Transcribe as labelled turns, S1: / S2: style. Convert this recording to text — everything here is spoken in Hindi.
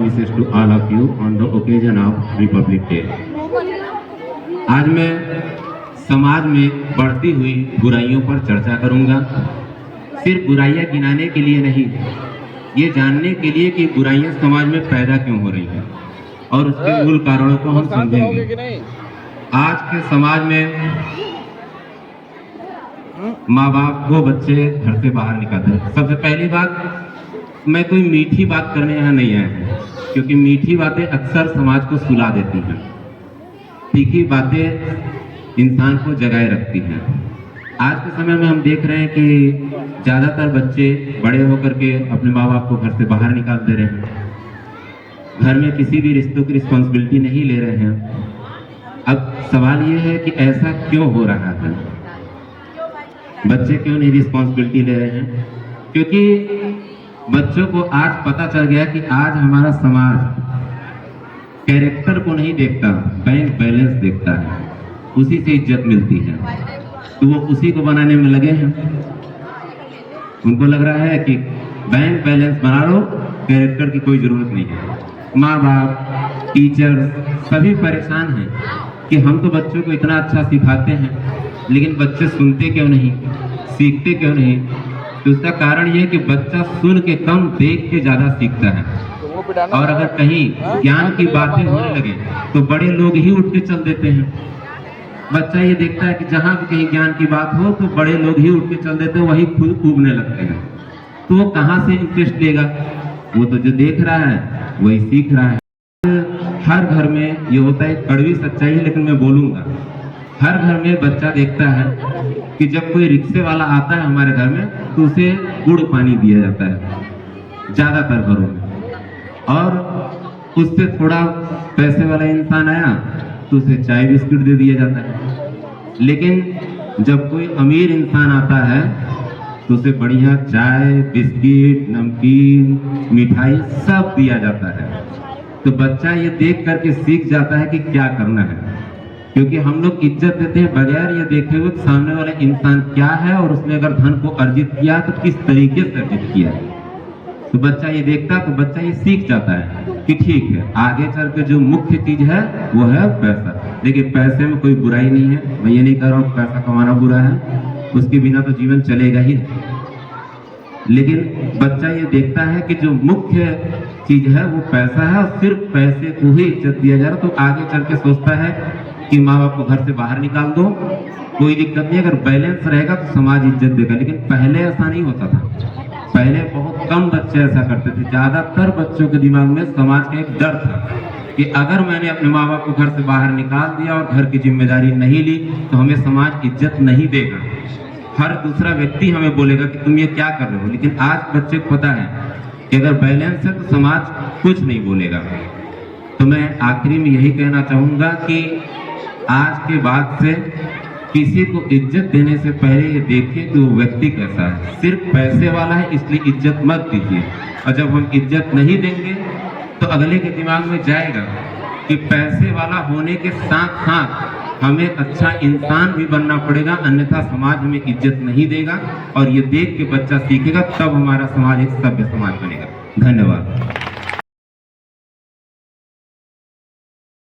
S1: wishes to all of you on the occasion of Republic Day. आज मैं समाज में बढ़ती हुई बुराइयों पर चर्चा करूंगा। सिर्फ बुराइयां गिनाने के लिए नहीं, ये जानने के लिए कि बुराइयां समाज में पैदा क्यों हो रही हैं और उसके मूल कारणों को हम समझेंगे। आज के समाज में माँ बाप को बच्चे घर से बाहर निकालते हैं। सबसे पहली बात, मैं कोई मीठी बात करने यहाँ नहीं आया हूँ, क्योंकि मीठी बातें अक्सर समाज को सुला देती हैं। तीखी बातें इंसान को जगाए रखती हैं। आज के समय में हम देख रहे हैं कि ज़्यादातर बच्चे बड़े होकर के अपने माँ बाप को घर से बाहर निकाल दे रहे हैं, घर में किसी भी रिश्तों की रिस्पॉन्सिबिलिटी नहीं ले रहे हैं। अब सवाल ये है कि ऐसा क्यों हो रहा है, बच्चे क्यों नहीं रिस्पॉन्सिबिलिटी ले रहे हैं? क्योंकि बच्चों को आज पता चल गया कि आज हमारा समाज कैरेक्टर को नहीं देखता, बैंक बैलेंस देखता है। उसी से इज्जत मिलती है, तो वो उसी को बनाने में लगे हैं। उनको लग रहा है कि बैंक बैलेंस बना लो, कैरेक्टर की कोई जरूरत नहीं है। माँ बाप, टीचर सभी परेशान हैं कि हम तो बच्चों को इतना अच्छा सिखाते हैं, लेकिन बच्चे सुनते क्यों नहीं, सीखते क्यों नहीं? तो उसका कारण ये है कि बच्चा सुन के कम, देख के ज़्यादा सीखता है। और अगर कहीं ज्ञान की बातें होने लगे तो बड़े लोग ही उठ के चल देते हैं। बच्चा ये देखता है कि जहाँ भी कहीं ज्ञान की बात हो तो बड़े लोग ही उठ के चल देते हैं, वही खुद उगने लगते हैं। तो वो कहाँ से इंटरेस्ट लेगा? वो तो जो देख रहा है वही सीख रहा है। हर घर में ये होता है, कड़वी सच्चाई है लेकिन मैं बोलूँगा। हर घर में बच्चा देखता है कि जब कोई रिक्शे वाला आता है हमारे घर में तो उसे गुड़ पानी दिया जाता है ज़्यादातर घरों में, और उससे थोड़ा पैसे वाला इंसान आया तो उसे चाय बिस्किट दे दिया जाता है। लेकिन जब कोई अमीर इंसान आता है तो उसे बढ़िया चाय, बिस्किट, नमकीन, मिठाई सब दिया जाता है। तो बच्चा ये देख करके सीख जाता है कि क्या करना है, क्योंकि हम लोग इज्जत देते हैं बगैर ये देखे हुए सामने वाला इंसान क्या है और उसने अगर धन को अर्जित किया तो किस तरीके से अर्जित किया है। तो बच्चा ये देखता है तो बच्चा ये सीख जाता है कि ठीक है, आगे चल के जो मुख्य चीज है वो है पैसा। देखिए, पैसे में कोई बुराई नहीं है, मैं ये नहीं कह रहा हूँ पैसा कमाना बुरा है, उसके बिना तो जीवन चलेगा ही। लेकिन बच्चा ये देखता है कि जो मुख्य चीज है वो पैसा है और सिर्फ पैसे को ही इज्जत दिया जा रहा, तो आगे चल के सोचता है कि माँ बाप को घर से बाहर निकाल दो, कोई दिक्कत नहीं, अगर बैलेंस रहेगा तो समाज इज्जत देगा। लेकिन पहले ऐसा नहीं होता था। पहले बहुत कम बच्चे ऐसा करते थे। ज़्यादातर बच्चों के दिमाग में समाज का एक डर था कि अगर मैंने अपने माँ बाप को घर से बाहर निकाल दिया और घर की जिम्मेदारी नहीं ली तो हमें समाज इज्जत नहीं देगा, हर दूसरा व्यक्ति हमें बोलेगा कि तुम ये क्या कर रहे हो। लेकिन आज बच्चे को पता है कि अगर बैलेंस है तो समाज कुछ नहीं बोलेगा। तो मैं आखिरी में यही कहना चाहूँगा कि आज के बाद से किसी को इज्जत देने से पहले ये देखिए कि वो व्यक्ति कैसा है। सिर्फ पैसे वाला है इसलिए इज्जत मत दीजिए, और जब हम इज्जत नहीं देंगे तो अगले के दिमाग में जाएगा कि पैसे वाला होने के साथ साथ हमें अच्छा इंसान भी बनना पड़ेगा, अन्यथा समाज हमें इज्जत नहीं देगा। और ये देख के बच्चा सीखेगा, तब हमारा समाज एक सभ्य समाज बनेगा। धन्यवाद।